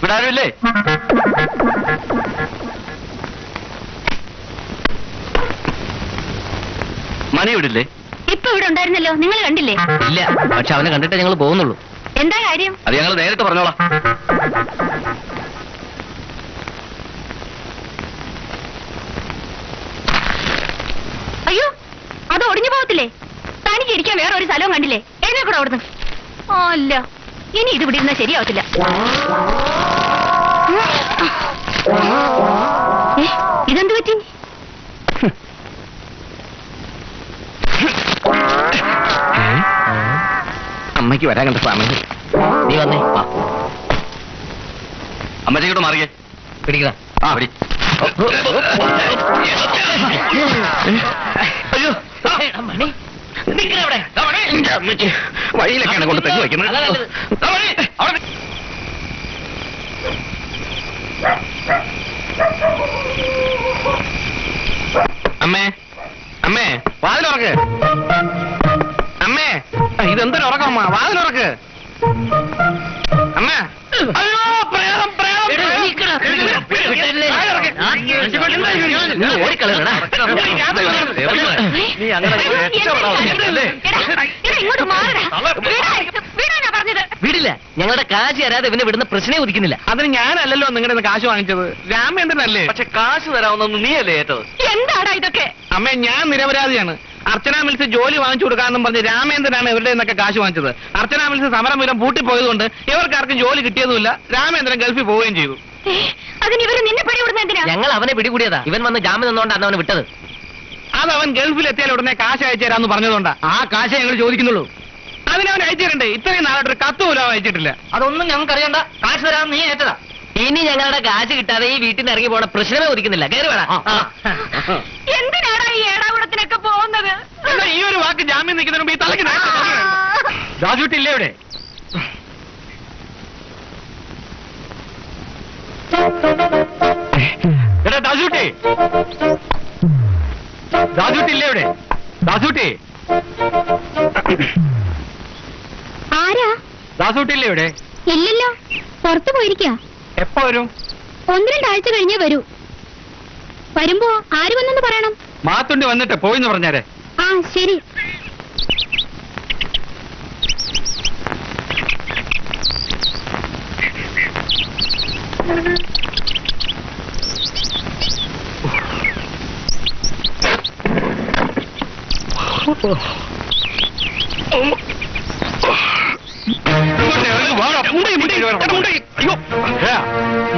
ഇവിടെ ആരുമില്ലേ? മണി ഇവിടില്ലേ? ഇപ്പൊ ഇവിടെ ഉണ്ടായിരുന്നല്ലോ, നിങ്ങൾ കണ്ടില്ലേ? ഇല്ല, പക്ഷെ അവനെ കണ്ടിട്ടേ ഞങ്ങൾ പോകുന്നുള്ളൂ. എന്താ കാര്യം? അത് ഞങ്ങൾ നേരിട്ട് പറഞ്ഞോളാം. അയ്യോ, അത് ഒടിഞ്ഞു പോകത്തില്ലേ? തനിക്ക് ഇരിക്കാൻ വേറെ ഒരു സ്ഥലവും കണ്ടില്ലേ? എന്നെ കൂടെ അവിടുന്ന്. അല്ല, ഇനി ഇത് ഇവിടെ ഇരുന്നാൽ ശരിയാവത്തില്ല. ഇതെന്ത് പറ്റി? അമ്മയ്ക്ക് വരാൻ കണ്ട സമയം. നീ വന്നേ. അമ്മച്ചോട്ട് മാറിയേ. പിടിക്കണ. ആ പിടി. അയ്യോ മണി, വഴിയിലൊക്കെയാണ് കൊണ്ട് തെങ്ങ് വയ്ക്കുന്നത്. അമ്മേ, അമ്മേ, വാതിലുറക്ക്. അമ്മേ, ഇതെന്തൊരു ഉറക്കമ്മ, വാതിലുറക്ക്. അമ്മ, അയ്യോ പ്രേതം, പ്രേതം. വീടില്ല, ഞങ്ങളുടെ കാശ് തരാതെ ഇവനെ വിടുന്ന പ്രശ്നമേ ഉദിക്കുന്നില്ല. അതിന് ഞാനല്ലല്ലോ നിങ്ങളുടെ കാശ് വാങ്ങിച്ചത്, രാമേന്ദ്രനല്ലേ. പക്ഷെ കാശ് തരാവുന്ന നീയല്ലേ ഏറ്റത്? എന്താടാ ഇതൊക്കെ? അമ്മേ, ഞാൻ നിരപരാധിയാണ്. അർച്ചന മിൽസ് ജോലി വാങ്ങിച്ചു കൊടുക്കാമെന്നും പറഞ്ഞ് രാമേന്ദ്രനാണ് ഇവരുടെ നിന്നൊക്കെ കാശ് വാങ്ങിച്ചത്. അർച്ചന മിൽസ് സമരം മൂലം പൂട്ടിപ്പോയതുകൊണ്ട് ഇവർക്കാർക്കും ജോലി കിട്ടിയതുമില്ല. രാമേന്ദ്രൻ ഗൾഫിൽ പോവുകയും ചെയ്തു. അതിന് ഇവര് നിന്നെ പിടികൂടുന്ന എന്തിനാ? ഞങ്ങൾ അവനെ പിടികൂടിയതാ. ഇവൻ വന്ന് ജാമ്യം നിന്നുകൊണ്ടാണ് അവനെ വിട്ടത്. അത് അവൻ ഗൾഫിൽ എത്തിയാൽ ഉടനെ കാശ് അയച്ചു തരാമെന്ന് പറഞ്ഞതുകൊണ്ടാ. ആ കാശ് ഞങ്ങൾ ചോദിക്കുന്നുള്ളൂ. അതിനവൻ അയച്ചു തരണ്ടേ? ഇത്രയും നാളായിട്ട് ഒരു കത്ത് പോലും അവൻ അയച്ചിട്ടില്ല. അതൊന്നും ഞങ്ങൾക്ക് അറിയണ്ട. കാശ് തരാമെന്ന് നീ ഏറ്റതാ. ഇനി ഞങ്ങളുടെ കാശ് കിട്ടാതെ ഈ വീട്ടിൽ നിന്ന് ഇറങ്ങി പോണ പ്രശ്നമേ ഒതുക്കുന്നില്ല. കയറി വേണം. എന്തിനാടാ ഈ ഏടാകുളത്തിനൊക്കെ പോകുന്നത്? ഈ ഒരു വാക്ക് ജാമ്യം നിൽക്കുന്നതിന് മുമ്പ് ഈ തലയ്ക്ക് രാജുട്ടില്ലേ ഇവിടെ? എടാ ദാസൂട്ടി, ദാസൂട്ടില്ലേ ഇവിടെ? ദാസൂട്ടി, ആരാ? ദാസൂട്ടില്ലേ ഇവിടെ? ഇല്ലല്ലോ, പുറത്തു പോയിരിക്കാ. എപ്പോ വരും? 1-2 ആഴ്ച കഴിഞ്ഞേ വരൂ. വരുമ്പോ ആര് വന്നെന്ന് പറയണം. മാത്തുണ്ടി വന്നിട്ട് പോയിന്ന് പറഞ്ഞാരെ. ആ ശരി.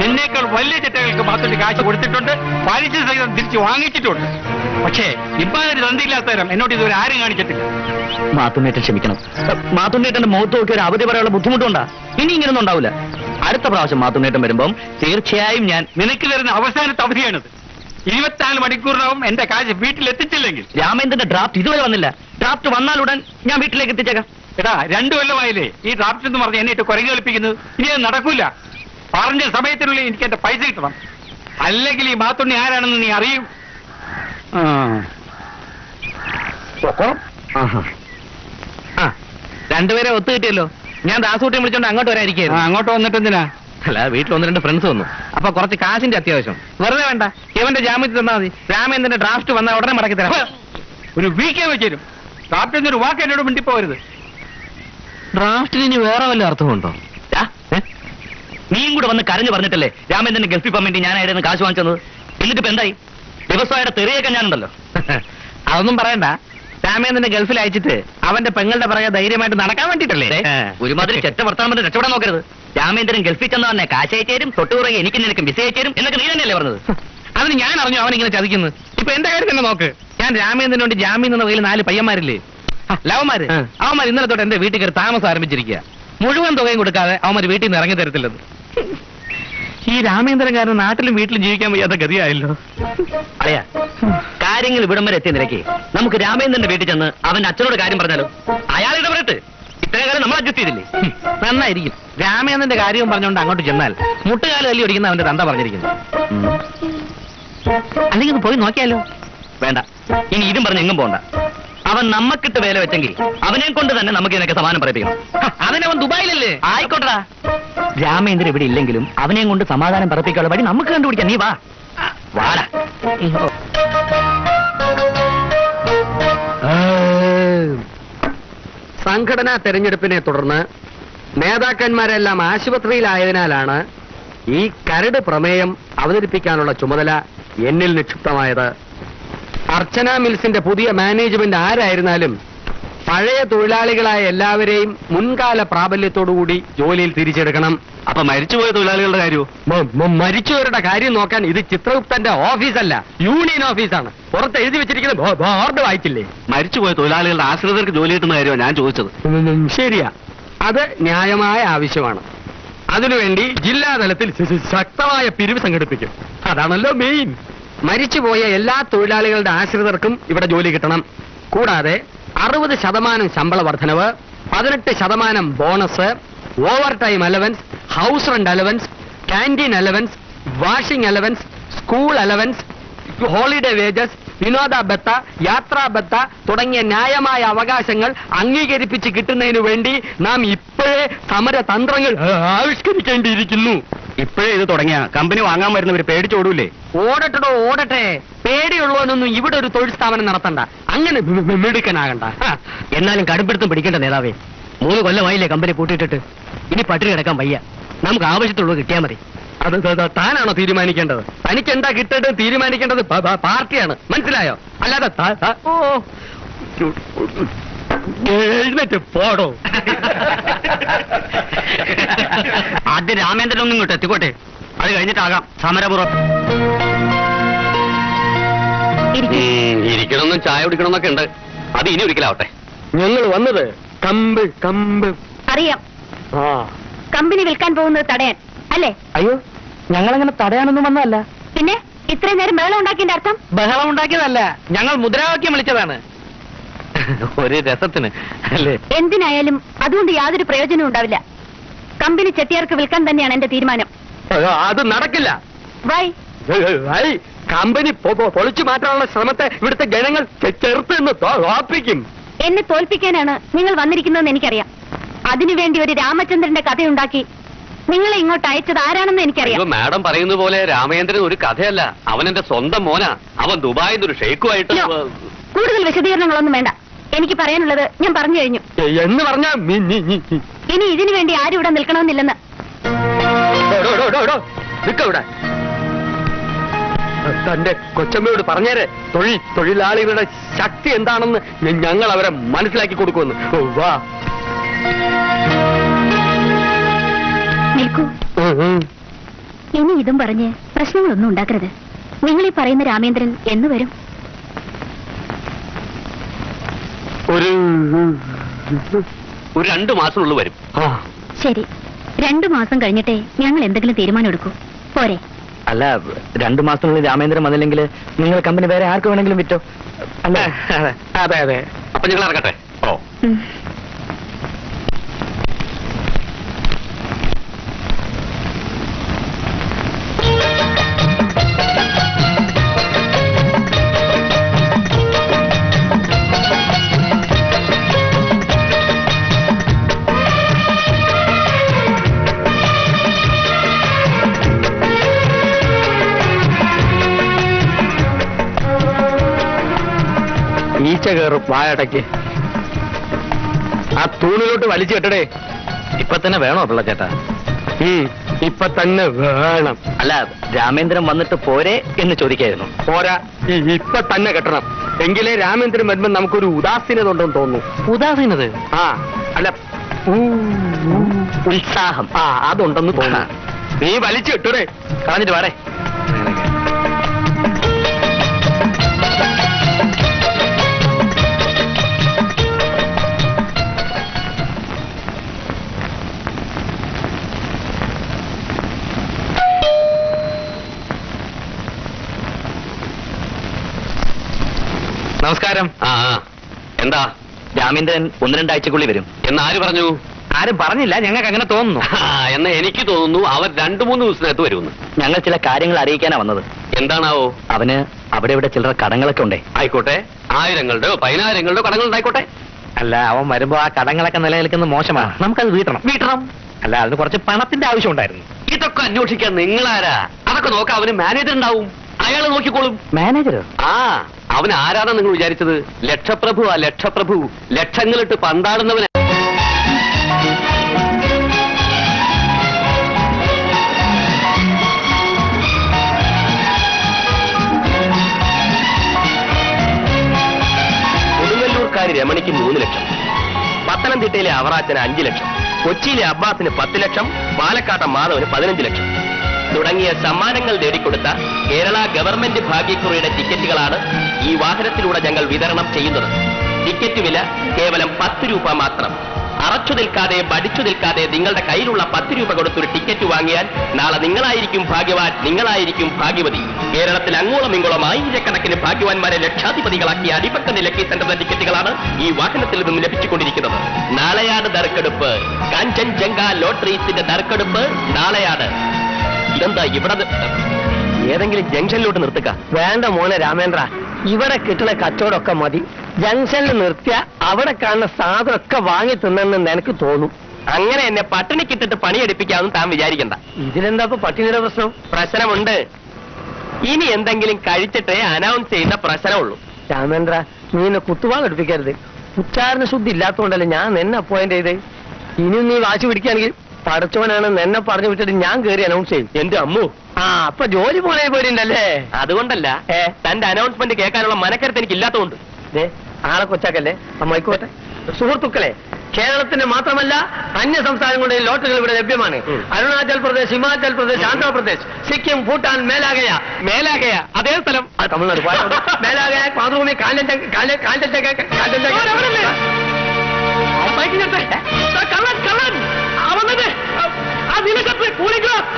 നിന്നേക്കാൾ വലിയ ചെറ്റകൾക്ക് മാത്തുണ്ടി കാശ് കൊടുത്തിട്ടുണ്ട്, പലിശ സഹിതം തിരിച്ചു വാങ്ങിച്ചിട്ടുണ്ട്. പക്ഷേ ഇപ്പാതൊരു തന്തിയില്ലാത്തവരും എന്നോട് ഇതുവരെ ആരും കാണിച്ചിട്ടില്ല. മാത്തുണ്ണേറ്റൻ ക്ഷമിക്കണം. മാത്തുണ്ണേറ്റന്റെ മുഖത്ത് നോക്കി ഒരു അവധി പറയാനുള്ള ബുദ്ധിമുട്ടുണ്ടാ? ഇനി ഇങ്ങനൊന്നും ഉണ്ടാവില്ല. അടുത്ത പ്രാവശ്യം മാത്തുണ്ണേറ്റം വരുമ്പം തീർച്ചയായും ഞാൻ നിനക്ക് തരുന്ന അവസാനത്തെ അവധിയാണിത്. 24 മണിക്കൂറിനകം എന്റെ കാശ് വീട്ടിലെത്തിച്ചില്ലെങ്കിൽ. രാമേന്ദ്രന്റെ ഡ്രാഫ്റ്റ് ഇതുവരെ വന്നില്ല. ഡ്രാഫ്റ്റ് വന്നാലുടൻ ഞാൻ വീട്ടിലേക്ക് എത്തിച്ചേക്കാം. എടാ, 2 കൊല്ലമായില്ലേ ഈ ഡ്രാഫ്റ്റ് എന്ന് പറഞ്ഞ് എന്നെ കുരങ്ങി കളിപ്പിക്കുന്നത്. ഇനി അത് നടക്കൂല. പറഞ്ഞ സമയത്തിനുള്ളിൽ എനിക്ക് എന്റെ പൈസ കിട്ടണം. അല്ലെങ്കിൽ ഈ മാത്തുണ്ണി ആരാണെന്ന് നീ അറിയും. രണ്ടുപേരെ ഒത്തു കിട്ടിയല്ലോ. ഞാൻ ദാസൂട്ടിയെ വിളിച്ചോണ്ട് അങ്ങോട്ട് വരാതിരിക്കുന്നു. അങ്ങോട്ട് വന്നിട്ട് എന്തിനാ? അല്ല, വീട്ടിൽ 1-2 ഫ്രണ്ട്സ് വന്നു. അപ്പൊ കുറച്ച് കാശിന്റെ അത്യാവശ്യം. വെറുതെ വേണ്ട, ഇവന്റെ ജാമ്യത്തിൽ തന്നാൽ മതി. രാമേന്ദ്രന്റെ ഡ്രാഫ്റ്റ് വന്നാൽ ഉടനെ മടക്കി തരാം. ഒരു വീക്കേ വെച്ചേരും. ഡ്രാഫ്റ്റ് എന്നൊരു വാക്ക് എന്നോട് മിണ്ടിപ്പോരുത്. ഡ്രാഫ്റ്റിന് ഇനി വേറെ വല്ല അർത്ഥമുണ്ടോ? നീയും കൂടെ വന്ന് കരഞ്ഞു പറഞ്ഞിട്ടല്ലേ രാമേന്ദ്രന്റെ ഗൾഫിൽ പോകാൻ വേണ്ടി ഞാൻ ആയിരുന്നു കാശ് വാങ്ങിച്ചത്. എന്നിട്ടിപ്പോ എന്തായി? ദിവസമായിട്ട് തെറിയൊക്കെ ഞാനുണ്ടല്ലോ. അതൊന്നും പറയണ്ട. രാമേന്ദ്രന്റെ ഗൾഫിൽ അയച്ചിട്ട് അവന്റെ പെങ്ങളുടെ പറയാ ധൈര്യമായിട്ട് നടക്കാൻ വേണ്ടിട്ടല്ലേ. ഒരുമാതിരി ചെറ്റ വർത്താനം രക്ഷപ്പെടാൻ നോക്കരുത്. രാമേന്ദ്രൻ ഗൾഫിൽ ചെന്ന തന്നെ കാശ് അയച്ചേരും, തൊട്ടുപുറകെ എനിക്ക് നിനക്ക് വിസ അയച്ചേരും എന്നൊക്കെ നീ തന്നെയല്ലേ പറഞ്ഞത്. അതിന് ഞാൻ അറിഞ്ഞു അവൻ ഇങ്ങനെ ചതിക്കുന്നത്. ഇപ്പൊ എന്റെ കാര്യം തന്നെ നോക്ക്. ഞാൻ രാമേന്ദ്രനോട് ജാമ്യം എന്ന വകയിൽ 4 പയ്യന്മാരില്ലേ, ലവന്മാര്. അവന്മാർ ഇന്നലെ തൊട്ട് എന്റെ വീട്ടിൽ കയറി താമസം ആരംഭിച്ചിരിക്കുക. മുഴുവൻ തുകയും കൊടുക്കാതെ അവന്മാർ വീട്ടിൽ നിന്ന് ഇറങ്ങി തരത്തില്ലത്. ഈ രാമേന്ദ്രൻകാരൻ നാട്ടിലും വീട്ടിലും ജീവിക്കാൻ വയ്യാത്ത ഗതിയായല്ലോ. അറിയാ, കാര്യങ്ങൾ ഇവിടം വരെ എത്തിയ നിലയ്ക്ക് നമുക്ക് രാമേന്ദ്രന്റെ വീട്ടിൽ ചെന്ന് അവന്റെ അച്ഛനോട് കാര്യം പറഞ്ഞാലോ? അയാൾ ഇടപെടട്ട്. ഇത്രയും കാലം നമ്മൾ അഡ്ജസ്റ്റ് ചെയ്തില്ലേ? നന്നായിരിക്കും. രാമേന്ദ്രന്റെ കാര്യവും പറഞ്ഞുകൊണ്ട് അങ്ങോട്ട് ചെന്നാൽ മുട്ടുകാല് തല്ലി ഒടിക്കുന്ന അവന്റെ തന്ത പറഞ്ഞിരിക്കുന്നു. അല്ലെങ്കിൽ ഒന്ന് പോയി നോക്കിയാലോ? വേണ്ട, ഇനി ഇതും പറഞ്ഞ് എങ്ങും പോണ്ട. അവൻ നമ്മക്കിട്ട് വേല വെച്ചെങ്കിൽ അവനെ കൊണ്ട് തന്നെ നമുക്ക് ഇതിനൊക്കെ സമാനം പറയിപ്പിക്കണം. അതിനവൻ ദുബായിലല്ലേ? ആയിക്കോട്ടെടാ. രാമേന്ദ്രൻ ഇവിടെ ഇല്ലെങ്കിലും അവനെയും കൊണ്ട് സമാധാനം പറപ്പിക്കാനുള്ള വഴി നമുക്ക് കണ്ടുപിടിക്കാം. നീ വാ വാടാ. സംഘടനാ തെരഞ്ഞെടുപ്പിനെ തുടർന്ന് നേതാക്കന്മാരെല്ലാം ആശുപത്രിയിലായതിനാലാണ് ഈ കരട് പ്രമേയം അവതരിപ്പിക്കാനുള്ള ചുമതല എന്നിൽ നിക്ഷിപ്തമായത്. അർച്ചന മിൽസിന്റെ പുതിയ മാനേജ്മെന്റ് ആരായിരുന്നാലും പഴയ തൊഴിലാളികളായ എല്ലാവരെയും മുൻകാല പ്രാബല്യത്തോടുകൂടി ജോലിയിൽ തിരിച്ചെടുക്കണം. അപ്പൊ മരിച്ചുപോയ തൊഴിലാളികളുടെ കാര്യമോ? മരിച്ചവരുടെ കാര്യം നോക്കാൻ ഇത് ചിത്രഗുപ്തന്റെ ഓഫീസല്ല, യൂണിയൻ ഓഫീസാണ്. പുറത്ത് എഴുതി വെച്ചിരിക്കുന്ന ബോർഡ് വായിച്ചില്ലേ? മരിച്ചുപോയ തൊഴിലാളികളുടെ ആശ്രിതർക്ക് ജോലി കിട്ടുന്ന കാര്യമാണ് ഞാൻ ചോദിച്ചത്. ശരിയാ, അത് ന്യായമായ ആവശ്യമാണ്. അതിനുവേണ്ടി ജില്ലാതലത്തിൽ ശക്തമായ പിരിവ് സംഘടിപ്പിക്കും. അതാണല്ലോ മെയിൻ. മരിച്ചുപോയ എല്ലാ തൊഴിലാളികളുടെ ആശ്രിതർക്കും ഇവിടെ ജോലി കിട്ടണം. കൂടാതെ 60% ശമ്പള വർധനവ്, 18% bonus, over time allowance, house rent allowance, canteen allowance, washing allowance, school allowance, holiday wages, വിനോദ ബത്ത, യാത്രാ ബത്ത തുടങ്ങിയ ന്യായമായ അവകാശങ്ങൾ അംഗീകരിപ്പിച്ച് കിട്ടുന്നതിനു വേണ്ടി നാം ഇപ്പോഴേ സമരതന്ത്രങ്ങൾ ആവിഷ്കരിക്കേണ്ടിയിരിക്കുന്നു. ഇപ്പോഴേ ഇത് തുടങ്ങിയ കമ്പനി വാങ്ങാൻ വരുന്നവര് പേടിച്ചോടൂലേ? ഓടട്ടോ ഓടട്ടെ, പേടിയുള്ളവനൊന്നും ഇവിടെ ഒരു തൊഴിൽ സ്ഥാപനം നടത്തണ്ട. അങ്ങനെ മിടുക്കനാകണ്ട. എന്നാലും കടുപ്പിടുത്തം പിടിക്കേണ്ട നേതാവേ. 3 കൊല്ലമായില്ലേ കമ്പനി പൂട്ടിയിട്ടിട്ട്. ഇനി പട്ടിണി കിടക്കാൻ വയ്യ. നമുക്ക് ആവശ്യത്തുള്ളത് കിട്ടിയാൽ മതി. അത് താനാണോ തീരുമാനിക്കേണ്ടത്? തനിക്ക് എന്താ കിട്ടേണ്ടത് തീരുമാനിക്കേണ്ടത് പാർട്ടിയാണ്, മനസ്സിലായോ? അല്ലാതെ എഴുന്നേറ്റ് പോടോ. ആദ്യം രാമേന്ദ്രൻ ഒന്നും ഇങ്ങോട്ട് എത്തിക്കോട്ടെ, അത് കഴിഞ്ഞിട്ടാകാം സമരപുറം. ഇരിക്കണമെന്നും ചായ കുടിക്കണമെന്നൊക്കെ ഉണ്ട്. അത് ഇനി ഒരിക്കലാവട്ടെ. ഞങ്ങൾ വന്നത് കമ്പ് അറിയാം, ആ കമ്പനി വിൽക്കാൻ പോകുന്നത് തടയാൻ അല്ലേ? അയ്യോ, ഞങ്ങളങ്ങനെ തടയാനൊന്നും വന്നതല്ല. പിന്നെ ഇത്രയും നേരം ബഹളം ഉണ്ടാക്കിയതിന്റെ അർത്ഥം? ബഹളം ഉണ്ടാക്കിയതല്ല, ഞങ്ങൾ മുദ്രാവാക്യം വിളിച്ചതാണ്. ഒരു രസത്തിന് അല്ലേ? എന്തിനായാലും അതുകൊണ്ട് യാതൊരു പ്രയോജനവും ഉണ്ടാവില്ല. കമ്പനി ചെട്ടിയാർക്ക് വിൽക്കാൻ തന്നെയാണ് എന്റെ തീരുമാനം. അത് നടക്കില്ല. വൈ? കമ്പനി പൊളിച്ചു മാറ്റാനുള്ള ശ്രമത്തെ ഇവിടുത്തെ ജനങ്ങൾ ചെറുത്ത് നിന്ന് തോൽപ്പിക്കും. എന്നെ തോൽപ്പിക്കാനാണ് നിങ്ങൾ വന്നിരിക്കുന്നതെന്ന് എനിക്കറിയാം. അതിനുവേണ്ടി ഒരു രാമചന്ദ്രന്റെ കഥയുണ്ടാക്കി നിങ്ങളെ ഇങ്ങോട്ട് അയച്ചത് ആരാണെന്ന് എനിക്കറിയാം. മാഡം പറയുന്ന പോലെ രാമേന്ദ്രൻ ഒരു കഥയല്ല, അവൻ എന്റെ സ്വന്തം മോനാ. അവൻ ദുബായിൽ ഒരു ഷെയ്ക്കുമായിട്ട്. കൂടുതൽ വിശദീകരണങ്ങളൊന്നും വേണ്ട. എനിക്ക് പറയാനുള്ളത് ഞാൻ പറഞ്ഞു കഴിഞ്ഞു. എന്ന് പറഞ്ഞാ ഇനി ഇതിനു വേണ്ടി ആരും ഇവിടെ നിൽക്കണമെന്നില്ലെന്ന്. നിൽക്കവിടെ. തന്റെ കൊച്ചമ്മയോട് പറഞ്ഞേരെ തൊഴിലാളികളുടെ ശക്തി എന്താണെന്ന് ഞങ്ങൾ അവരെ മനസ്സിലാക്കി കൊടുക്കുമെന്ന്. വാ നിൽക്കൂ. ഇനി ഇതും പറഞ്ഞ് പ്രശ്നങ്ങളൊന്നും ഉണ്ടാക്കരുത്. നിങ്ങൾ ഈ പറയുന്ന രാമേന്ദ്രൻ എന്ന് വരും? ഒരു 2 മാസത്തിനുള്ളിൽ വരും. ശരി, 2 മാസം കഴിഞ്ഞിട്ടേ ഞങ്ങൾ എന്തെങ്കിലും തീരുമാനം എടുക്കൂ, പോരെ? അല്ല, 2 മാസത്തിനുള്ളിൽ രാമേന്ദ്രൻ വന്നില്ലെങ്കിൽ നിങ്ങൾ കമ്പനി വേറെ ആർക്ക് വേണമെങ്കിലും വിറ്റോ. അല്ല, അതെ അതെ. അപ്പൊ ഞങ്ങൾ ഇറങ്ങട്ടെ. ഓ, ഈച്ച കയറും. വായടയ്ക്ക് ആ തൂണിലോട്ട് വലിച്ചു കെട്ടടേ. ഇപ്പൊ തന്നെ വേണോ പിള്ളച്ചേട്ടാ? ഇപ്പൊ തന്നെ വേണം. അല്ല, രാമേന്ദ്രൻ വന്നിട്ട് പോരെ എന്ന് ചോദിക്കായിരുന്നു. പോരാ, ഇപ്പൊ തന്നെ കെട്ടണം. എങ്കിലേ രാമേന്ദ്രൻ വരുമ്പോ നമുക്കൊരു ഉദാസീനത ഉണ്ടെന്ന് തോന്നുന്നു. ഉദാസീനത്? ആ അല്ല, ഉത്സാഹം. അതുണ്ടെന്ന് തോന്നുന്നു. നീ വലിച്ചു കെട്ടൂടെ. കളഞ്ഞിട്ട് വാടേ. നമസ്കാരം. എന്താ? രാമേന്ദ്രൻ 1-2 ആഴ്ചക്കുള്ളിൽ വരും എന്നാര് പറഞ്ഞു? ആരും പറഞ്ഞില്ല, ഞങ്ങൾക്ക് അങ്ങനെ തോന്നുന്നു. എന്നാ എനിക്ക് തോന്നുന്നു അവർ 2-3 ദിവസത്തിനകത്ത് വരുമെന്ന്. ഞങ്ങൾ ചില കാര്യങ്ങൾ അറിയിക്കാനാ വന്നത്. എന്താണാവോ? അവന് അവിടെ ഇവിടെ ചില്ലറ കടങ്ങളൊക്കെ ഉണ്ടേ. ആയിക്കോട്ടെ, 1000-ങ്ങളുടെയോ 10000-ങ്ങളുടെയോ കടങ്ങൾ ഉണ്ടായിക്കോട്ടെ. അല്ല, അവൻ വരുമ്പോ ആ കടങ്ങളൊക്കെ നിലനിൽക്കുന്നത് മോശമാണ്. നമുക്കത് വീട്ടണം. അല്ല, അതിന് കുറച്ച് പണത്തിന്റെ ആവശ്യം ഉണ്ടായിരുന്നു. ഇതൊക്കെ അന്വേഷിക്കാൻ നിങ്ങളാരാ? അതൊക്കെ നോക്കാം, അവന് മാനേജർ ഉണ്ടാവും, അയാൾ നോക്കിക്കോളും. മാനേജർ? ആ, അവൻ ആരാണെന്ന് നിങ്ങൾ വിചാരിച്ചത്? ലക്ഷപ്രഭു. ആ ലക്ഷപ്രഭു ലക്ഷങ്ങളിട്ട് പന്താടുന്നവന്. കൊടുങ്ങല്ലൂർക്കാരി രമണിക്ക് 3 ലക്ഷം, പത്തനംതിട്ടയിലെ അവറാച്ചന് 5 ലക്ഷം, കൊച്ചിയിലെ അബ്ബാസിന് 10 ലക്ഷം, പാലക്കാട്ടെ മാധവന് 15 ലക്ഷം തുടങ്ങിയ സമ്മാനങ്ങൾ നേടിക്കൊടുത്ത കേരള ഗവൺമെന്റ് ഭാഗ്യക്കുറിയുടെ ടിക്കറ്റുകളാണ് ഈ വാഹനത്തിലൂടെ ഞങ്ങൾ വിതരണം ചെയ്യുന്നത്. ടിക്കറ്റ് വില കേവലം 10 രൂപ മാത്രം. അറച്ചു നിൽക്കാതെ മടിച്ചു നിൽക്കാതെ നിങ്ങളുടെ കയ്യിലുള്ള 10 രൂപ കൊടുത്തൊരു ടിക്കറ്റ് വാങ്ങിയാൽ നാളെ നിങ്ങളായിരിക്കും ഭാഗ്യവാൻ, നിങ്ങളായിരിക്കും ഭാഗ്യവതി. കേരളത്തിൽ അങ്ങോളം ഇങ്ങോളം ആയിരക്കണക്കിന് ഭാഗ്യവാന്മാരെ ലക്ഷാധിപതികളാക്കിയ അടിപക്ക നിലയ്ക്ക് സെന്ററിലെ ടിക്കറ്റുകളാണ് ഈ വാഹനത്തിൽ നിന്നും ലഭിച്ചുകൊണ്ടിരിക്കുന്നത്. നാളെയാണ് നറുക്കെടുപ്പ്. കാഞ്ചൻജംഗ ലോട്ടറീസിന്റെ നറുക്കെടുപ്പ് നാളെയാണ്. ഇതെന്താ ഇവിടെ ഏതെങ്കിലും ജംഗ്ഷനിലോട്ട് നിർത്തുക? വേണ്ട മോനെ രാമേന്ദ്ര, ഇവിടെ കിട്ടുന്ന കച്ചവടമൊക്കെ മതി. ജംഗ്ഷനിൽ നിർത്തിയ അവിടെ കാണുന്ന സാധനമൊക്കെ വാങ്ങി തിന്നെന്ന് എനിക്ക് തോന്നും. അങ്ങനെ എന്നെ പട്ടിണിക്കിട്ടിട്ട് പണിയെടുപ്പിക്കാമെന്ന് താൻ വിചാരിക്കണ്ട. ഇതിലെന്താ ഇപ്പൊ പട്ടിണിയുടെ പ്രശ്നം? പ്രശ്നമുണ്ട്. ഇനി എന്തെങ്കിലും കഴിച്ചിട്ടേ അനൗൺസ് ചെയ്യുന്ന പ്രശ്നമുള്ളൂ. രാമേന്ദ്ര, നീ എന്നെ കുത്തുവാളെടുപ്പിക്കരുത്. ഉച്ചാരണ ശുദ്ധി ഇല്ലാത്തതുകൊണ്ടല്ലേ ഞാൻ നിന്നെ അപ്പോയിന്റ് ചെയ്ത്. ഇനിയും നീ വാശി പിടിക്കുകയാണെങ്കിൽ പടച്ചോനാണ് എന്നെ പറഞ്ഞു വിട്ടിട്ട് ഞാൻ കയറി അനൗൺസ് ചെയ്യും. എന്റെ അമ്മു, അപ്പൊ ജോലി പോണേ പോയിട്ടുണ്ടല്ലേ? അതുകൊണ്ടല്ല, തന്റെ അനൗൺസ്മെന്റ് കേൾക്കാനുള്ള മനക്കരുത്ത് എനിക്ക് ഇല്ലാത്തതുകൊണ്ട്. ആളെ കൊച്ചാക്കല്ലേ. അമ്മായിക്കോട്ടെ. സുഹൃത്തുക്കളെ, കേരളത്തിന്റെ മാത്രമല്ല അന്യ സംസ്ഥാനങ്ങളുടെയും ലോട്ടറികൾ ഇവിടെ ലഭ്യമാണ്. അരുണാചൽ പ്രദേശ്, ഹിമാചൽ പ്രദേശ്, ആന്ധ്രാപ്രദേശ്, സിക്കിം, ഭൂട്ടാൻ, മേലാഗയ അതേ സ്ഥലം തമിഴ്നാട്, മേലാഗയ, മാതൃഭൂമി,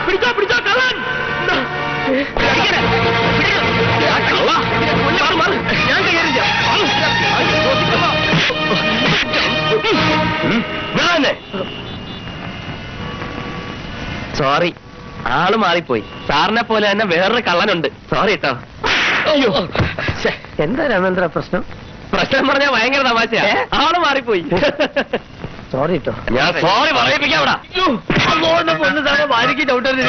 പിടിച്ചോ കള്ളൻ. ഞാൻ കൈകാര്യം. സോറി, ആള് മാറിപ്പോയി. സാറിനെ പോലെ തന്നെ വേറൊരു കള്ളനുണ്ട്. സോറി കേട്ടോ. അയ്യോ, എന്താ രാമേന്ദ്ര പ്രശ്നം? പ്രശ്നം പറഞ്ഞാൽ ഭയങ്കര തമാശയാ. ആള് മാറിപ്പോയി. സോറി കേട്ടോ. ഞാൻ സോറി പറയിപ്പിക്കാം. പൊന്ന് സാറേ, ഭാര്യയ്ക്ക് ചവിട്ടരുത്.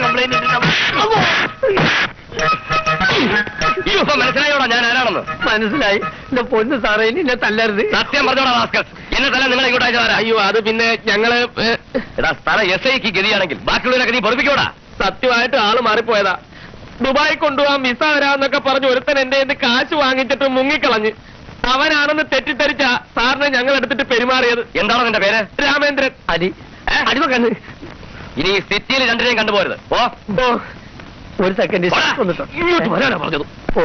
കംപ്ലൈന്റ് മനസ്സിലായോടാ ഞാൻ ആരാണെന്ന്? മനസ്സിലായി. എന്റെ പൊന്ന് സാറേ, എന്നെ തല്ലരുത്. സത്യം പറഞ്ഞോടാ ഭാസ്കർ, എന്നെ തല നിങ്ങൾ ഇങ്ങോട്ട് അയച്ചതാരാ? അയ്യോ, അത് പിന്നെ ഞങ്ങള് എടാ സ്ഥലം SIക്ക് ഗതിയാണെങ്കിൽ ബാക്കിയുള്ളവരൊക്കെ നീ പൊറപ്പിക്കോടാ. സത്യമായിട്ട് ആള് മാറിപ്പോയതാ. ദുബായി കൊണ്ടുപോകാൻ വിസ വരാന്നൊക്കെ പറഞ്ഞ് ഒരുത്തൻ എന്റെ കാശ് വാങ്ങിച്ചിട്ട് മുങ്ങിക്കളഞ്ഞ്. അവനാണെന്ന് തെറ്റിദ്ധരിച്ച സാറിനെ ഞങ്ങൾ എടുത്തിട്ട് പെരുമാറിയത്. എന്താണോ നിന്റെ പേര്? രാമേന്ദ്രൻ. അടിമ കണ്ണ്. ഇനി സിറ്റിയിൽ രണ്ടിനെയും കണ്ടുപോരുത്. ഓ ഒരു സെക്കൻഡ് ഇങ്ങോട്ട് വരാനാ പറഞ്ഞത്. ഓ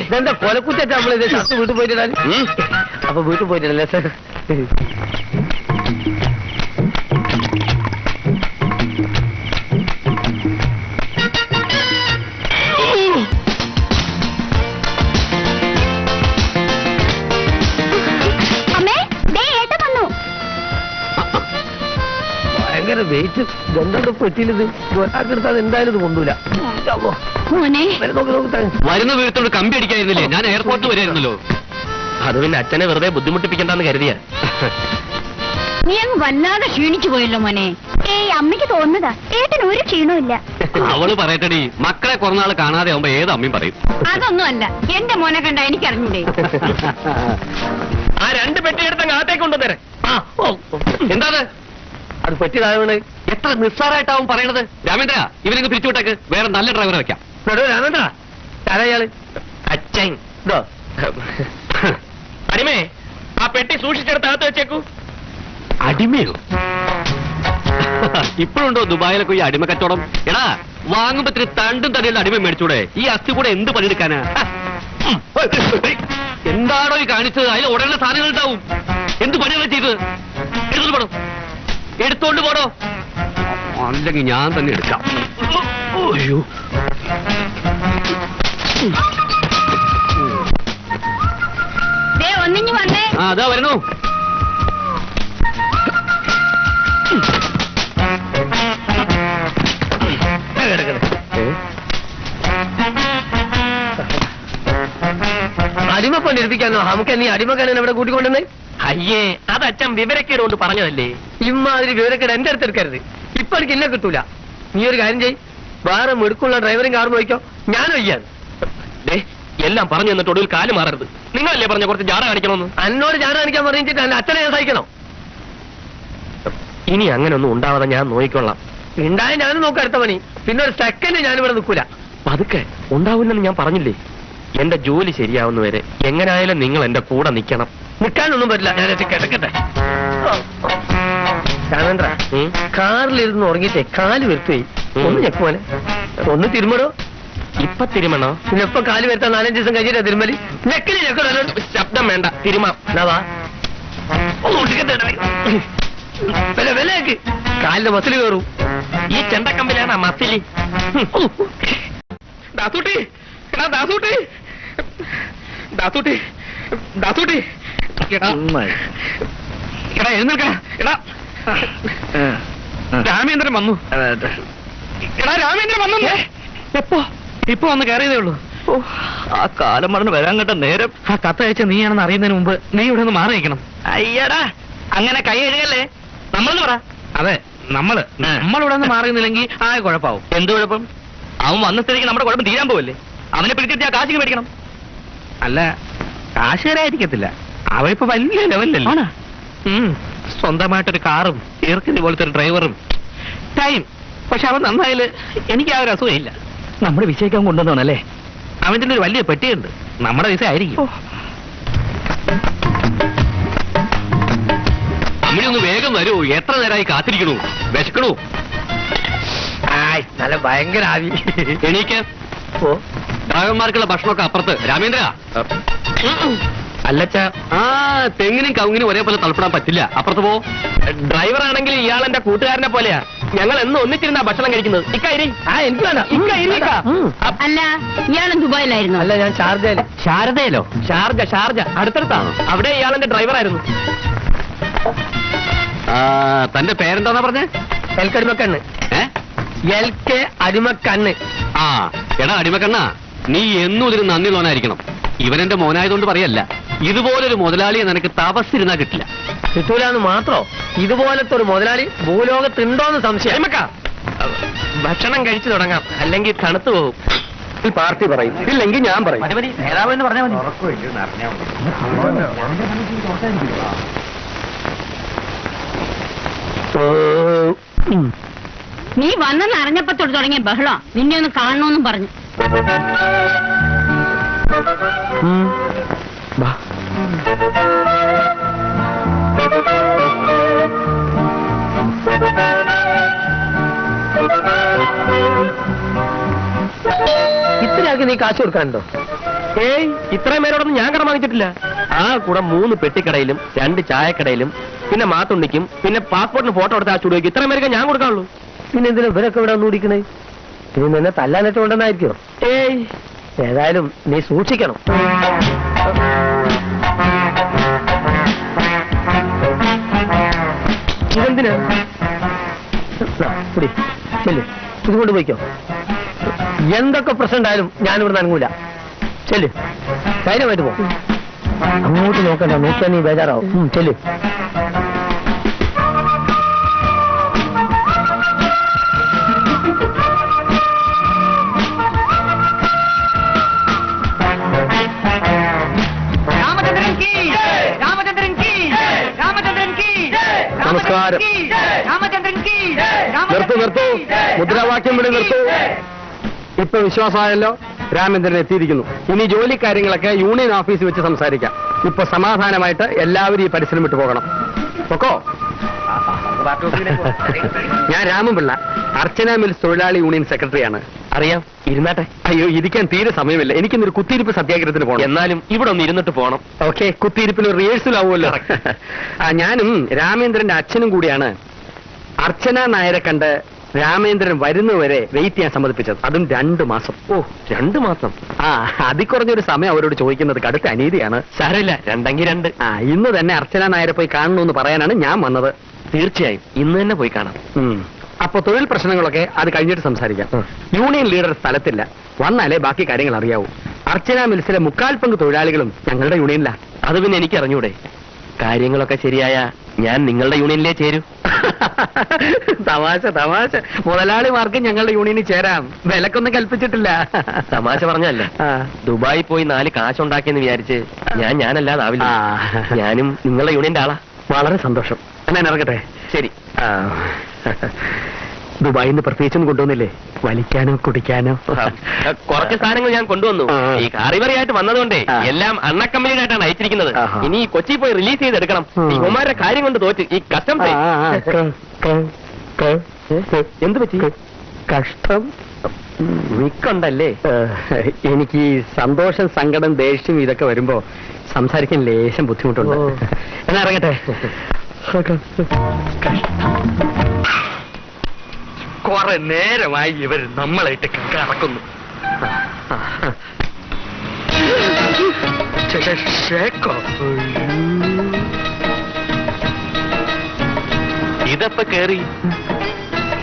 ഇതെന്താ കൊലക്കുറ്റ നമ്മളിത് ഷർട്ട് വീട്ടിൽ പോയിട്ടാണ്. അപ്പൊ വീട്ടിൽ പോയിട്ടല്ലേ സാർ? ഭയങ്കര വെയിറ്റ്. എന്തുകൊണ്ട് പെട്ടിയിലിത് ഒരാൾക്കെടുത്താൽ എന്തായാലും ഇത് കൊണ്ടൂല. വരുന്ന വീഴത്തോട് കമ്പി അടിക്കായിരുന്നില്ലേ? ഞാൻ എയർപോർട്ടിൽ വരായിരുന്നല്ലോ. അത് പിന്നെ അച്ഛനെ വെറുതെ ബുദ്ധിമുട്ടിപ്പിക്കണ്ടെന്ന് കരുതിയാ. നീ അങ്ങ് വല്ലാതെ ക്ഷീണിച്ചു പോയല്ലോ മോനെ. അമ്മയ്ക്ക് തോന്നുന്നതാ, ഏട്ടന് ഒരു ക്ഷീണമില്ല. അവള് പറയട്ടടി, മക്കളെ കുറഞ്ഞാള് കാണാതെ ആവുമ്പോ ഏത് അമ്മയും പറയും. അതൊന്നും അല്ല, എന്റെ മോനെ കണ്ട എനിക്കറിഞ്ഞൂടെ. ആ 2 പെട്ടി എടുത്ത് അകത്തേക്ക് കൊണ്ടുവന്നേരെ. എന്താണ് അത് പെട്ടിയതായത്? എത്ര നിസ്സാരമായിട്ടാവും പറയണത്. രാമേന്ദ്ര, ഇവനങ്ങ് പിരിച്ചുവിട്ടേക്ക്. വേറെ നല്ല ഡ്രൈവറെ വെക്കാം. രാമേന്ദ്ര, ആരായാള്? അച്ഛൻ ഇതോ അടിമേ, ആ പെട്ടി സൂക്ഷിച്ചെടുത്ത് അകത്ത് വെച്ചേക്കൂ. അടിമയോ? ഇപ്പോഴുണ്ടോ ദുബായിലൊക്കെ ഈ അടിമ കച്ചവടം? എടാ, വാങ്ങുമ്പോ ഇത്തിരി തണ്ടും തടിയുള്ള അടിമ മേടിച്ചൂടെ? ഈ അസ്ഥി കൂടെ എന്ത് പണിയെടുക്കാനാ? എന്താണോ ഈ കാണിച്ചത്? അതിൽ ഉടനെ സാധനങ്ങൾ ഉണ്ടാവും. എന്ത് പണിയാണ് ചെയ്തത്? എടുത്തോണ്ട് പോടോ, എടുത്തോണ്ട് പോടോ. അല്ലെങ്കിൽ ഞാൻ തന്നെ എടുക്കാം. അയ്യോ, ഒന്നിഞ്ഞു വന്നേ. അതാ വരണു. അടിമപ്പണി എടുപ്പിക്കാനോ നമുക്ക് നീ അടിമക്കാരൻ ഇവിടെ കൂട്ടിക്കൊണ്ടുവന്നേ? അയ്യേ അത് അച്ഛൻ വിവരക്കേട് കൊണ്ട് പറഞ്ഞതല്ലേ. ഇമ്മാതിരി വിവരക്കേട് എന്റെ അടുത്ത് എടുക്കരുത്. ഇപ്പൊ എനിക്ക് എന്നെ കിട്ടൂല. നീ ഒരു കാര്യം ചെയ്, വേറെ മെടുക്കുള്ള ഡ്രൈവറും കാറും പോയിക്കോ, ഞാൻ വയ്യാണ്. ദേ, എല്ലാം പറഞ്ഞു തന്നിട്ട് ഒടുവിൽ കാല് മാറരുത്. നിങ്ങളല്ലേ പറഞ്ഞ കുറച്ച് ജാട കാണിക്കണമെന്ന്? എന്നോട് ഞാൻ കാണിക്കാൻ പറഞ്ഞിട്ട് എന്റെ അച്ഛനെ ഞാൻ സഹിക്കണം. ഇനി അങ്ങനെ ഒന്നും ഉണ്ടാവാതെ ഞാൻ നോക്കിക്കൊള്ളാം. ഉണ്ടായ ഞാനും നോക്കാം അടുത്ത പണി. പിന്നെ ഒരു സെക്കൻഡ് ഞാനിവിടെ നിൽക്കൂല. പതുക്കെ ഉണ്ടാവില്ലെന്ന് ഞാൻ പറഞ്ഞില്ലേ. എന്റെ ജോലി ശരിയാവുന്നവരെ എങ്ങനെയായാലും നിങ്ങൾ എന്റെ കൂടെ നിൽക്കണം. നിൽക്കാനൊന്നും പറ്റില്ല, ഞാൻ കിടക്കട്ടെ. രാമേന്ദ്ര, കാറിലിരുന്ന് ഉറങ്ങിട്ടേ കാല് വരുത്തുപോയി. ഒന്ന് ചെക്കുമോനെ, ഒന്ന് തിരുമടോ. ഇപ്പൊ തിരുമണോ? പിന്നെ ഇപ്പൊ കാല് വരുത്താൻ 4-5 ദിവസം കഴിഞ്ഞിട്ടാ തിരുമലി. നെക്കിന് ചെക്കണോ? ശബ്ദം വേണ്ട, തിരുമാം. എന്നാ വിലക്ക് കാലിന്റെ മസിൽ കയറും. ഈ ചെണ്ടക്കമ്പിലാണ് മസിലി. ദാസൂട്ടി, എടാ ദാസൂട്ടി, ദാസൂട്ടി, ദാസൂട്ടി, എടാ എഴുന്നേൽക്കടാ. എടാ രാമേന്ദ്രൻ വന്നു. എടാ രാമേന്ദ്രൻ വന്നു. എപ്പോ? ഇപ്പൊ വന്ന് കയറിയതേ ഉള്ളൂ. ആ കാലം മറന്ന് വരാൻ കേട്ട നേരം. ആ കത്തയച്ച നീയാണെന്ന് അറിയുന്നതിന് മുമ്പ് നീ ഇവിടെ നിന്ന് മാറി നിൽക്കണം. അയ്യടാ, അങ്ങനെ കൈ എഴുകല്ലേ. നമ്മളെന്ന് പറ. അതെ, നമ്മളിവിടെ നിന്ന് മാറിയുന്നില്ലെങ്കിൽ ആ കുഴപ്പമാവും. എന്ത് കുഴപ്പം? അവൻ വന്ന സ്ഥിതിക്ക് നമ്മുടെ കുഴപ്പം തീരാൻ പോവല്ലേ. അവനെ പിടിച്ചിട്ട് ആ കാശിക്ക് മേടിക്കണം. അല്ല, കാശുകാരായിരിക്കത്തില്ല, അവ ഇപ്പൊ വലിയ ലെവലിലല്ലേ. സ്വന്തമായിട്ടൊരു കാറും ഈർക്കിനി പോലത്തെ ഒരു ഡ്രൈവറും ടൈം. പക്ഷെ അവൻ നന്നായാല് എനിക്ക് ആ ഒരു അസുഖമില്ല. നമ്മുടെ വിജയിക്കാൻ കൊണ്ടുവന്നാണല്ലേ. അവന്റെ ഒരു വലിയ പെട്ടിയുണ്ട്, നമ്മുടെ വിസ ആയിരിക്കും. അമ്മയൊന്ന് വേഗം വരൂ. എത്ര നേരമായി കാത്തിരിക്കണു, വിശക്കണു. നല്ല ഭയങ്കര ആവി. എണീക്ക്. ഓ, ഡ്രാഗന്മാർക്കുള്ള ഭക്ഷണമൊക്കെ അപ്പുറത്ത്. രാമേന്ദ്ര, അല്ലച്ചാ, ആ തെങ്ങിനും കവുങ്ങിനും ഒരേപോലെ തളപ്പിടാൻ പറ്റില്ല. അപ്പുറത്ത് പോ. ഡ്രൈവർ ആണെങ്കിൽ ഇയാൾ എന്റെ കൂട്ടുകാരനെ പോലെയാ. ഞങ്ങൾ എന്ന് ഒന്നിച്ചിരുന്നാ ഭക്ഷണം കഴിക്കുന്നത്. ഇക്കാരി എനിക്ക് വേണ്ട. അല്ല, ഇയാളും ദുബായിലായിരുന്നു. അല്ല, ഞാൻ ഷാർജയില്. ശാരദയിലോ? ഷാർജ അടുത്തടുത്താണ്. അവിടെ ഇയാളെന്റെ ഡ്രൈവറായിരുന്നു. തന്റെ പേരെന്താന്നാ പറഞ്ഞേ? എൽക്കടിമക്കണ്ണ്. LK അടിമക്കണ്ണ്. ആ എടാ അടിമക്കണ്ണ, നീ എന്നും ഇതിന് നന്ദിയുള്ളവനായിരിക്കണം. ഇവനെന്റെ മോനായതുകൊണ്ട് പറയല്ല. ഇതുപോലൊരു മുതലാളിയെ നിനക്ക് തപസ്സിരുന്നാ കിട്ടില്ല. കിട്ടൂലെന്ന് മാത്രോ, ഇതുപോലത്തെ ഒരു മുതലാളി ഭൂലോകത്തുണ്ടോന്ന് സംശയം. ഭക്ഷണം കഴിച്ചു തുടങ്ങാം, അല്ലെങ്കിൽ തണുത്തു പോകും. പാർട്ടി പറയും, ഇല്ലെങ്കിൽ ഞാൻ പറയും. നേതാവ് എന്ന് പറഞ്ഞാൽ മതി. നീ വന്നെന്ന് അറിഞ്ഞപ്പോ തൊട്ട് തുടങ്ങിയ ബഹളം. നിന്നെ ഒന്ന് കാണണമെന്നും പറഞ്ഞു. ഇത്രയാക്കി നീ കാശ് കൊടുക്കാനുണ്ടോ? ഏയ്, ഇത്രയും പേരോടൊന്നും ഞാൻ കടം വാങ്ങിച്ചിട്ടില്ല. ആ കൂടെ 3 പെട്ടിക്കടയിലും 2 ചായക്കടയിലും പിന്നെ മാത്തുണ്ണിക്കും പിന്നെ പാസ്പോർട്ടിന് ഫോട്ടോ എടുത്ത് ആ ചുടുവയ്ക്ക് ഇത്രയും പേരൊക്കെ ഞാൻ കൊടുക്കാനുള്ളൂ. പിന്നെ എന്തിനാ ഇവരൊക്കെ ഇവിടെ വന്ന് കുടിക്കണേ? ഇനി നിന്നെ തല്ലാനിട്ട് കൊണ്ടെന്നായിരിക്കോ? ഏയ്, ഏതായാലും നീ സൂക്ഷിക്കണം. ഇതെന്തിനാ? കുടി, ചെല്ല്, ഇതുകൊണ്ട് പോയിക്കോ. എന്തൊക്കെ പ്രശ്നം ഉണ്ടായാലും ഞാനിവിടെ നനങ്ങൂല. ചെല്ല്, ധൈര്യമായിട്ട് പോ. അങ്ങോട്ട് നോക്കണ്ട, നോക്കിയാൽ നീ ബേജാറാവും. ചെല്ല്. നമസ്കാരം. നിർത്തൂ, മുദ്രാവാക്യം വിളി നിർത്തൂ. ഇപ്പൊ വിശ്വാസമായല്ലോ, രാമേന്ദ്രൻ എത്തിയിരിക്കുന്നു. ഇനി ജോലി കാര്യങ്ങളൊക്കെ യൂണിയൻ ഓഫീസിൽ വെച്ച് സംസാരിക്കാം. ഇപ്പൊ സമാധാനമായിട്ട് എല്ലാവരും ഈ പരിസരം വിട്ടു പോകണം. ഒക്കോ? ഞാൻ രാമൻപിള്ള, അർച്ചന മിൽസ് തൊഴിലാളി യൂണിയൻ സെക്രട്ടറിയാണ്. അറിയാം, ഇരുന്നാട്ടെ. അയ്യോ, ഇരിക്കാൻ തീരെ സമയമില്ല. എനിക്കിന്നൊരു കുത്തിയിരിപ്പ് സത്യാഗ്രഹത്തിന് പോകണം. എന്നാലും ഇവിടെ ഒന്ന് ഇരുന്നിട്ട് പോകണം. ഓക്കെ, കുത്തിയിരിപ്പിന് റിഹേഴ്സൽ ആവുമല്ലോ. ഞാനും രാമേന്ദ്രന്റെ അച്ഛനും കൂടിയാണ് അർച്ചന നായരെ കണ്ട് രാമേന്ദ്രൻ വരുന്നവരെ വെയിറ്റ് ചെയ്യാൻ സമ്മതിപ്പിച്ചത്. അതും 2 മാസം. ഓ, 2 മാസം. ആ, അതിൽ കുറഞ്ഞൊരു സമയം അവരോട് ചോദിക്കുന്നത് കടുത്ത അനീതിയാണ്. സാരമില്ല, 2 ഇന്ന് തന്നെ അർച്ചന നായരെ പോയി കാണണമെന്ന് പറയാനാണ് ഞാൻ വന്നത്. തീർച്ചയായും ഇന്ന് തന്നെ പോയി കാണാം. അപ്പൊ തൊഴിൽ പ്രശ്നങ്ങളൊക്കെ അത് കഴിഞ്ഞിട്ട് സംസാരിക്കാം. യൂണിയൻ ലീഡർ സ്ഥലത്തില്ല, വന്നാലേ ബാക്കി കാര്യങ്ങൾ അറിയാവൂ. അർച്ചന മിൽസിലെ 3/4 പങ്ക് തൊഴിലാളികളും ഞങ്ങളുടെ യൂണിയനിലാ. അത് പിന്നെ എനിക്ക് അറിഞ്ഞൂടെ? കാര്യങ്ങളൊക്കെ ശരിയായ ഞാൻ നിങ്ങളുടെ യൂണിയനിലേ ചേരൂ. തമാശ തമാശ. മുതലാളിമാർക്ക് ഞങ്ങളുടെ യൂണിയനിൽ ചേരാം, വിലക്കൊന്നും കൽപ്പിച്ചിട്ടില്ല. തമാശ പറഞ്ഞല്ല. ആ. ദുബായി പോയി 4 കാശുണ്ടാക്കിയെന്ന് വിചാരിച്ച് ഞാനല്ലാതാവില്ല. ഞാനും നിങ്ങളുടെ യൂണിയന്റെ ആളാ. വളരെ സന്തോഷം. ഞാൻ ഇറങ്ങട്ടെ. ശരി. ദുബായിൽ നിന്ന് പ്രത്യേകിച്ചൊന്നും കൊണ്ടുവന്നില്ലേ? വലിക്കാനോ കുടിക്കാനോ? കുറച്ച് സാധനങ്ങൾ ഞാൻ കൊണ്ടുവന്നു. ആ. ഈ കാറിവറിയായിട്ട് വന്നതുകൊണ്ടേ ആ. എല്ലാം അണ്ണക്കമ്പനിയായിട്ടാണ് അയച്ചിരിക്കുന്നത്. ആഹാ. ഇനി കൊച്ചി പോയി റിലീസ് ചെയ്തെടുക്കണം. ഈ കുമാരുടെ കാര്യം കൊണ്ട് തോറ്റ് ഈ കസ്റ്റംസ്. എന്ത് പറ്റി? കഷ്ടം മിക്കുണ്ടല്ലേ? എനിക്ക് ഈ സന്തോഷം, സങ്കടം, ദേഷ്യം ഇതൊക്കെ വരുമ്പോ സംസാരിക്കാൻ ലേശം ബുദ്ധിമുട്ടുണ്ട്. എന്നാ ഇറങ്ങട്ടെ. കുറെ നേരമായി ഇവർ നമ്മളായിട്ട് കറക്കുന്നു. ഇതെപ്പ കേറി?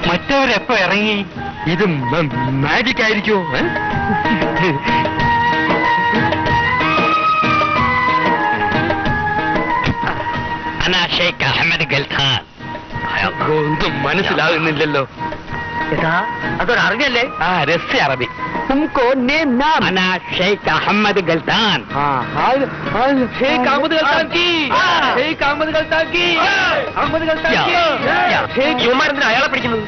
മറ്റവരെപ്പ ഇറങ്ങി? ഇത് മാജിക് ആയിരിക്കുമോ? ഷേഖ് അഹമ്മദ് ഗൽഖാൻ. ഒന്നും മനസ്സിലാകുന്നില്ലല്ലോ. അതൊരറിഞ്ഞല്ലേ? രസ്യ അറബി. तुमको नेम नाम अना शेख अहमद गल्तान. शेख अहमद गल्तान की, शेख अहमद गल्तान की, अहमद गल्तान की. യുവമാരെന്തിനാ അയാളെ പിടിക്കുന്നത്?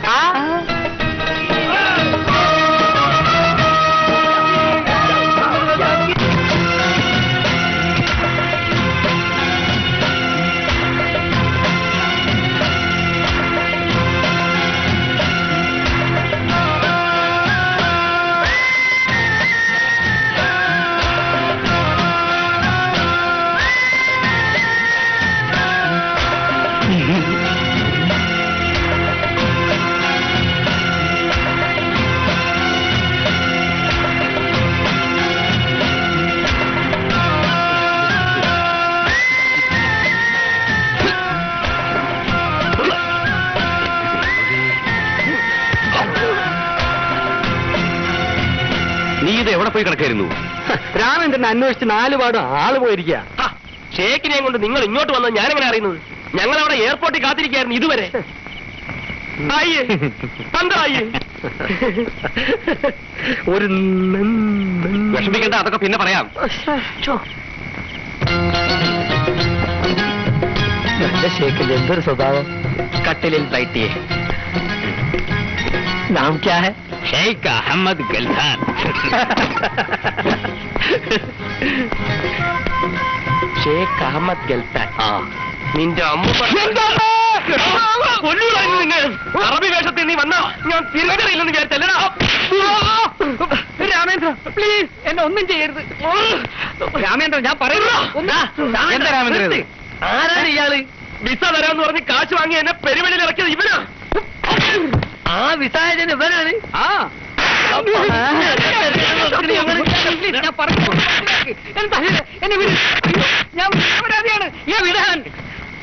നീ ഇത് എവിടെ പോയി കിടക്കായിരുന്നു? രാമേന്ദ്രനെ അന്വേഷിച്ച് 4 പാടും ആള് പോയിരിക്കുക. ഷേഖിനെ കൊണ്ട് നിങ്ങൾ ഇങ്ങോട്ട് വന്നത് ഞാനെങ്ങനെ അറിയുന്നത്? ഞങ്ങൾ അവിടെ എയർപോർട്ടിൽ കാത്തിരിക്കായിരുന്നു ഇതുവരെ. ഒരു വിഷമിക്കേണ്ട, അതൊക്കെ പിന്നെ പറയാം. നല്ല ഷേഖിന്റെ എന്തൊരു സ്വഭാവം. കട്ടിലിൽ തൈറ്റിയെ. നാം ക്യാ ഹെ? ഷെയ്ഖ് അഹമ്മദ് ഗൽഖാൻ. ഷേഖ് അഹമ്മദ് ഗൽത്താൻ. നിന്റെ അമ്മ അറബി വേഷത്തിൽ നീ വന്നാ ഞാൻ തിരിച്ചറിയില്ലെന്ന് വിചാരിച്ചല്ലടാ. രാമേന്ദ്ര പ്ലീസ് എന്നെ ഒന്നും ചെയ്യരുത്. രാമേന്ദ്ര ഞാൻ പറയുന്നു. എന്താ രാമേന്ദ്ര ഇത്? ആരാണ് ഇയാള്? വിസ തരാന്ന് പറഞ്ഞ് കാശ് വാങ്ങി എന്നെ പെരുവെളിയിൽ ഇറക്കിയത് ഇവനാ. ആ വിസായജൻ ഇവനാണ്.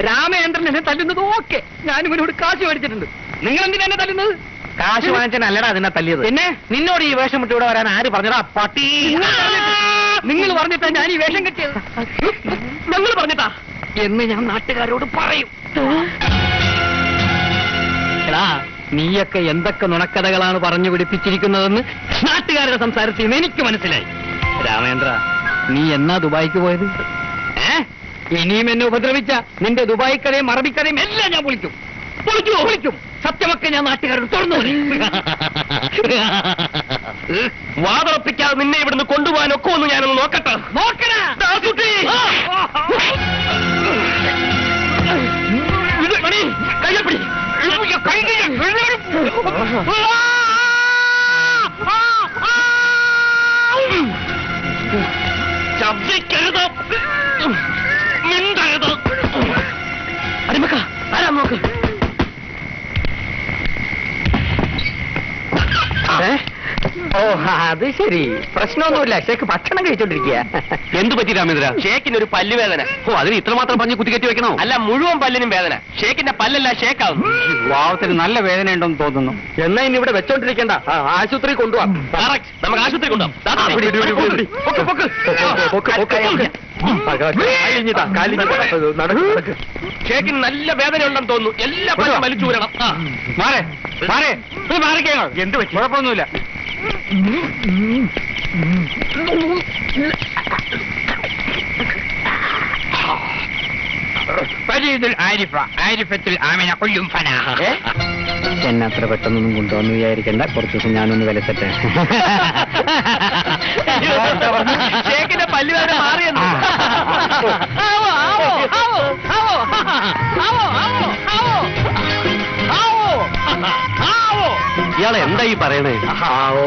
രാമേന്ദ്രൻ എന്നെ തല്ലുന്നത് ഓക്കെ. ഞാൻ ഇവനോട് കാശ് മേടിച്ചിട്ടുണ്ട്. നിങ്ങൾ എന്തിനാ എന്നെ തല്ലുന്നത്? കാശ് വാങ്ങിച്ചാലല്ലടാ അതിനെ തല്ലിയത്. പിന്നെ നിന്നോട് ഈ വേഷം വിട്ട് ഇവിടെ വരാൻ ആര് പറഞ്ഞടാ പട്ടി? നിങ്ങൾ പറഞ്ഞിട്ടാ ഞാൻ ഈ വേഷം കെട്ടിയത്. ഞങ്ങൾ പറഞ്ഞിട്ടാ എന്ന് ഞാൻ നാട്ടുകാരോട് പറയും. എടാ, നീയൊക്കെ എന്തൊക്കെ നുണക്കഥകളാണ് പറഞ്ഞു പിടിപ്പിച്ചിരിക്കുന്നതെന്ന് നാട്ടുകാരുടെ സംസാരത്തിൽ നിന്ന് എനിക്ക് മനസ്സിലായി. രാമേന്ദ്ര, നീ എന്നാ ദുബായിക്ക് പോയത്? ഇനിയും എന്നെ ഉപദ്രവിച്ച നിന്റെ ദുബായ് കഥയും അറബിക്കഥയും എല്ലാം ഞാൻ വിളിക്കും. വിളിക്കും. സത്യമൊക്കെ ഞാൻ നാട്ടുകാരോട് തുറന്നു വാതുറപ്പിക്കാതെ നിന്നെ ഇവിടുന്ന് കൊണ്ടുപോകാൻ ഒക്കെ ഒന്ന് ഞാനൊന്ന് നോക്കട്ടെ. ശബ്ദിക്കരുത്, മിണ്ടരുത്. അടിമക്ക ആരാ നോക്ക്. ഓ അത് ശരി, പ്രശ്നമൊന്നുമില്ല. ഷേക്ക് ഭക്ഷണം കഴിച്ചോണ്ടിരിക്കുക. എന്ത് പറ്റി രാമേന്ദ്ര? ഷേക്കിന് ഒരു പല്ലുവേദന. ഓ, അതിന് ഇത്രമാത്രം പഞ്ഞ് കുത്തിക്കറ്റി വെക്കണോ? അല്ല, മുഴുവൻ പല്ലിനും വേദന. ഷേക്കിന്റെ പല്ലല്ല ഷേക്കാവും. ഭാവത്തിന് നല്ല വേദന ഉണ്ടെന്ന് തോന്നുന്നു. എന്നാ ഇനി ഇവിടെ വെച്ചോണ്ടിരിക്കണ്ട, ആശുപത്രി കൊണ്ടുപോവാം. നമുക്ക് ആശുപത്രി കൊണ്ടുപോകാം. ഷേക്കിന് നല്ല വേദന ഉണ്ടെന്ന് തോന്നുന്നു. എല്ലാ പല്ലും വലിച്ചു വരണം. എന്ത് പറ്റി? കുഴപ്പമൊന്നുമില്ല. എന്നെ അത്ര പെട്ടെന്നൊന്നും കൊണ്ടുവന്ന് വിചാരിക്കണ്ട, കുറച്ച് ദിവസം ഞാനൊന്ന് വിലസട്ടെ. ഷേക്കിന്റെ പല്ലുവേദന മാറിയെന്ന്. ഇയാളെ എന്താ ഈ പറയണേ? ആവോ